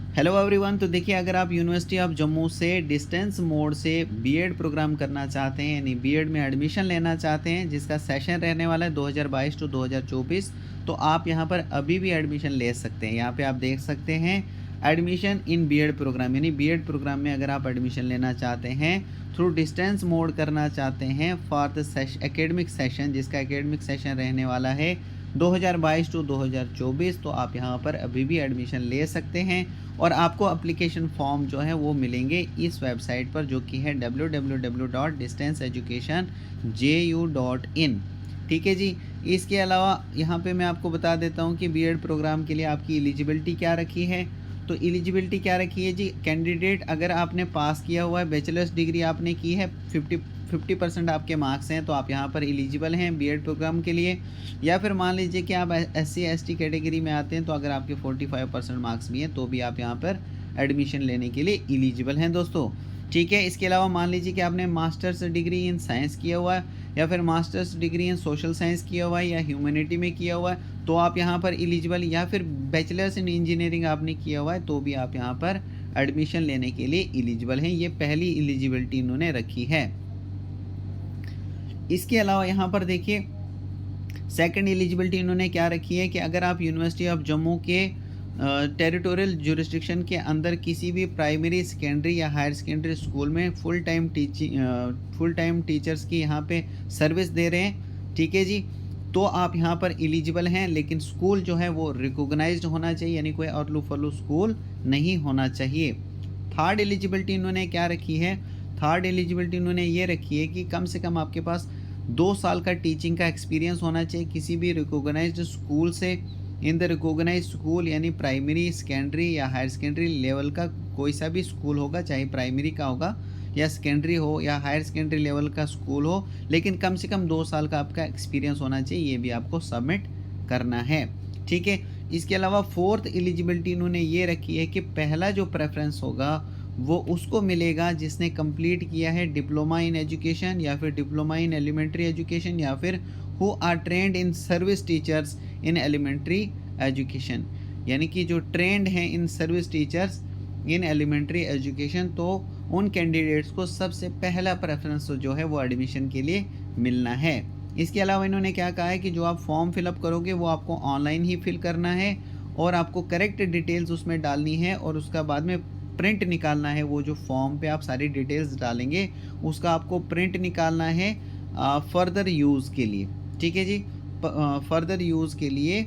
Hello everyone. तो देखिए, अगर आप यूनिवर्सिटी ऑफ जम्मू से डिस्टेंस मोड से बीएड प्रोग्राम करना चाहते हैं, यानी बीएड में एडमिशन लेना चाहते हैं, जिसका सेशन रहने वाला है 2022 टू 2024, तो आप यहां पर अभी भी एडमिशन ले सकते हैं। यहां पे आप देख सकते हैं एडमिशन इन बीएड प्रोग्राम, यानी बीएड प्रोग्राम में अगर आप एडमिशन लेना चाहते हैं, थ्रू डिस्टेंस मोड करना चाहते हैं फॉर द एकेडमिक सेशन, जिसका एकेडमिक सेशन रहने वाला है 2022 टू 2024, तो आप यहाँ पर अभी भी एडमिशन ले सकते हैं। और आपको एप्लीकेशन फॉर्म जो है वो मिलेंगे इस वेबसाइट पर, जो कि है www.distanceeducationju.in। ठीक है जी। इसके अलावा यहाँ पे मैं आपको बता देता हूँ कि बीएड प्रोग्राम के लिए आपकी एलिजिबिलिटी क्या रखी है। तो एलिजिबिलिटी क्या रखी है जी, कैंडिडेट अगर आपने पास किया हुआ है, बैचलर्स डिग्री आपने की है, 50% आपके मार्क्स हैं, तो आप यहाँ पर एलिजिबल हैं बीएड प्रोग्राम के लिए। या फिर मान लीजिए कि आप SC ST कैटेगरी में आते हैं, तो अगर आपके 45% मार्क्स भी हैं तो भी आप यहाँ पर एडमिशन लेने के लिए एलिजिबल हैं दोस्तों। ठीक है। इसके अलावा मान लीजिए कि आपने मास्टर्स डिग्री इन साइंस किया हुआ है, या फिर masters degree in social science किया हुआ है, या ह्यूमैनिटी में किया हुआ है, तो आप यहाँ पर एलिजिबल, या फिर बैचलर्स इन इंजीनियरिंग आपने किया हुआ है, तो भी आप यहाँ पर एडमिशन लेने के लिए एलिजिबल हैं। ये पहली एलिजिबिलिटी इन्होंने रखी है। इसके अलावा यहाँ पर देखिए सेकंड एलिजिबिलिटी इन्होंने क्या रखी है कि अगर आप यूनिवर्सिटी ऑफ जम्मू के टेरिटोरियल जुरिस्डिक्शन के अंदर किसी भी प्राइमरी, सेकेंडरी या हायर सेकेंडरी स्कूल में फुल टाइम टीचर्स की यहाँ पे सर्विस दे रहे हैं, ठीक है जी, तो आप यहाँ पर एलिजिबल हैं। लेकिन स्कूल जो है वो रिकॉग्नाइज्ड होना चाहिए, यानी कोई अर्लू फर्लू स्कूल नहीं होना चाहिए। थर्ड एलिजिबिलिटी इन्होंने क्या रखी है, थर्ड एलिजिबिलिटी इन्होंने ये रखी है कि कम से कम आपके पास 2 साल का टीचिंग का एक्सपीरियंस होना चाहिए किसी भी रिकॉग्नाइज्ड स्कूल से, इन द रिकॉग्नाइज्ड स्कूल, यानी प्राइमरी, सेकेंडरी या हायर सेकेंडरी लेवल का कोई सा भी स्कूल होगा, चाहे प्राइमरी का होगा या सेकेंडरी हो या हायर सेकेंडरी लेवल का स्कूल हो, लेकिन कम से कम 2 साल का आपका एक्सपीरियंस होना चाहिए, ये भी आपको सबमिट करना है। ठीक है। इसके अलावा फोर्थ एलिजिबिलिटी इन्होंने ये रखी है कि पहला जो प्रेफरेंस होगा वो उसको मिलेगा जिसने कंप्लीट किया है डिप्लोमा इन एजुकेशन, या फिर डिप्लोमा इन एलिमेंट्री एजुकेशन, या फिर who are trained in service teachers in elementary education, यानी कि जो ट्रेंड हैं in service teachers in elementary education, तो उन कैंडिडेट्स को सबसे पहला प्रेफरेंस जो है वो एडमिशन के लिए मिलना है। इसके अलावा इन्होंने क्या कहा है कि जो आप फॉर्म फिलअप करोगे वो आपको ऑनलाइन ही फिल करना है, और आपको करेक्ट डिटेल्स उसमें डालनी है, और उसका बाद में प्रिंट निकालना है। वो जो फॉर्म पे आप सारी डिटेल्स डालेंगे उसका आपको प्रिंट निकालना है फर्दर यूज़ के लिए। ठीक है जी। फर्दर यूज़ के लिए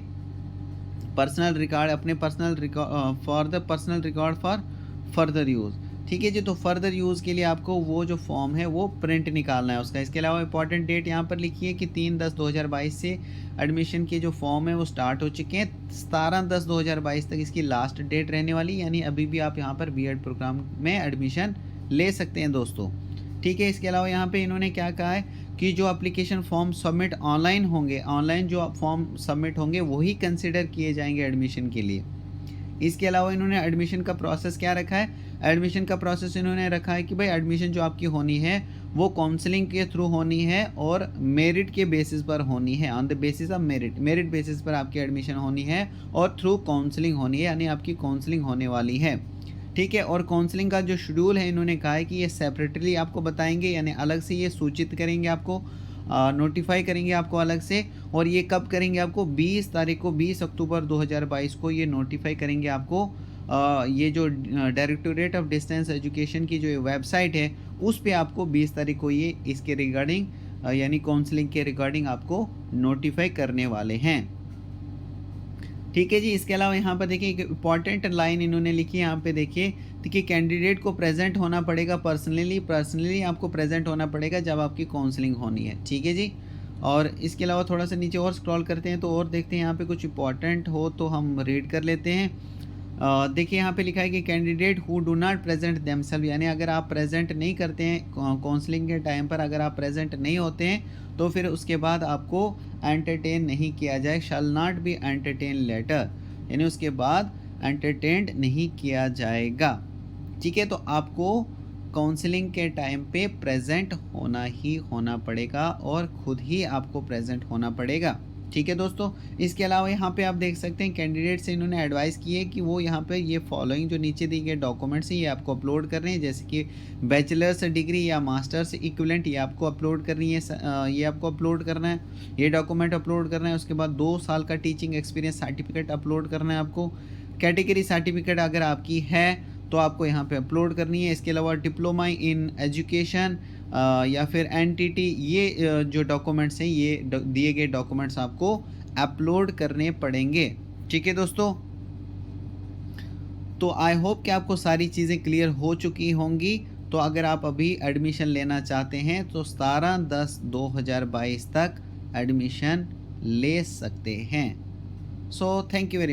पर्सनल रिकॉर्ड, अपने personal record for the personal record for further use. ठीक है जी। तो फर्दर यूज़ के लिए आपको वो जो फॉर्म है वो प्रिंट निकालना है उसका। इसके अलावा इंपॉर्टेंट डेट यहाँ पर लिखी है कि 3/10/2022 से एडमिशन के जो फॉर्म है वो स्टार्ट हो चुके हैं। 17/10/2022 तक इसकी लास्ट डेट रहने वाली, यानी अभी भी आप यहाँ पर बीएड प्रोग्राम में एडमिशन ले सकते हैं दोस्तों। ठीक है। इसके अलावा यहाँ पे इन्होंने क्या कहा है कि जो एप्लीकेशन फॉर्म सबमिट ऑनलाइन होंगे, ऑनलाइन जो फॉर्म सबमिट होंगे वही कंसिडर किए जाएंगे एडमिशन के लिए। इसके अलावा इन्होंने एडमिशन का प्रोसेस क्या रखा है, एडमिशन का प्रोसेस इन्होंने रखा है कि भाई एडमिशन जो आपकी होनी है वो काउंसलिंग के थ्रू होनी है, और मेरिट के बेसिस पर होनी है, on the basis of merit basis पर आपकी एडमिशन होनी है, और थ्रू काउंसलिंग होनी है, यानी आपकी काउंसलिंग होने वाली है। ठीक है। और काउंसलिंग का जो शेड्यूल है इन्होंने कहा है कि ये सेपरेटली आपको बताएंगे, यानी अलग से ये सूचित करेंगे, आपको नोटिफाई करेंगे आपको अलग से। और ये कब करेंगे आपको, 20 तारीख को, 20 अक्टूबर 2022 को ये नोटिफाई करेंगे आपको। ये जो डायरेक्टोरेट ऑफ डिस्टेंस एजुकेशन की जो वेबसाइट है उस पे आपको 20 तारीख को ये इसके रिगार्डिंग यानी काउंसलिंग के रिगार्डिंग आपको नोटिफाई करने वाले हैं। ठीक है जी। इसके अलावा यहाँ पर देखिए एक इंपॉर्टेंट लाइन इन्होंने लिखी है, यहाँ पे देखिए कि कैंडिडेट को प्रेजेंट होना पड़ेगा पर्सनली आपको प्रेजेंट होना पड़ेगा जब आपकी काउंसलिंग होनी है। ठीक है जी। और इसके अलावा थोड़ा सा नीचे और स्क्रॉल करते हैं तो और देखते हैं यहाँ पे कुछ इंपॉर्टेंट हो तो हम रीड कर लेते हैं। देखिए यहाँ पे लिखा है कि candidate who do not present themself, यानी अगर आप प्रेजेंट नहीं करते हैं काउंसलिंग के टाइम पर, अगर आप प्रेजेंट नहीं होते हैं तो फिर उसके बाद आपको एंटरटेन नहीं किया जाए, shall not be entertain later, यानी उसके बाद एंटरटेन्ड नहीं किया जाएगा। ठीक है। तो आपको काउंसलिंग के टाइम पे प्रेजेंट होना ही होना पड़ेगा, और खुद ही आपको प्रेजेंट होना पड़ेगा। ठीक है दोस्तों, इसके अलावा यहाँ पे आप देख सकते हैं कैंडिडेट से इन्होंने एडवाइस की है कि वो यहाँ पे ये फॉलोइंग जो नीचे दिए गए डॉक्यूमेंट्स हैं ये आपको अपलोड करने हैं, जैसे कि बैचलर्स डिग्री या मास्टर्स इक्विवेलेंट ये आपको अपलोड करनी है, ये आपको अपलोड करना है, ये डॉक्यूमेंट अपलोड करना है। उसके बाद 2 साल का टीचिंग एक्सपीरियंस सर्टिफिकेट अपलोड करना है आपको। कैटेगरी सर्टिफिकेट अगर आपकी है तो आपको यहाँ पे अपलोड करनी है। इसके अलावा डिप्लोमा इन एजुकेशन या फिर एनटीटी, ये जो डॉक्यूमेंट्स हैं ये दिए गए डॉक्यूमेंट्स आपको अपलोड करने पड़ेंगे। ठीक है दोस्तों, तो आई होप कि आपको सारी चीज़ें क्लियर हो चुकी होंगी। तो अगर आप अभी एडमिशन लेना चाहते हैं तो 17/10/2022 तक एडमिशन ले सकते हैं। So thank you very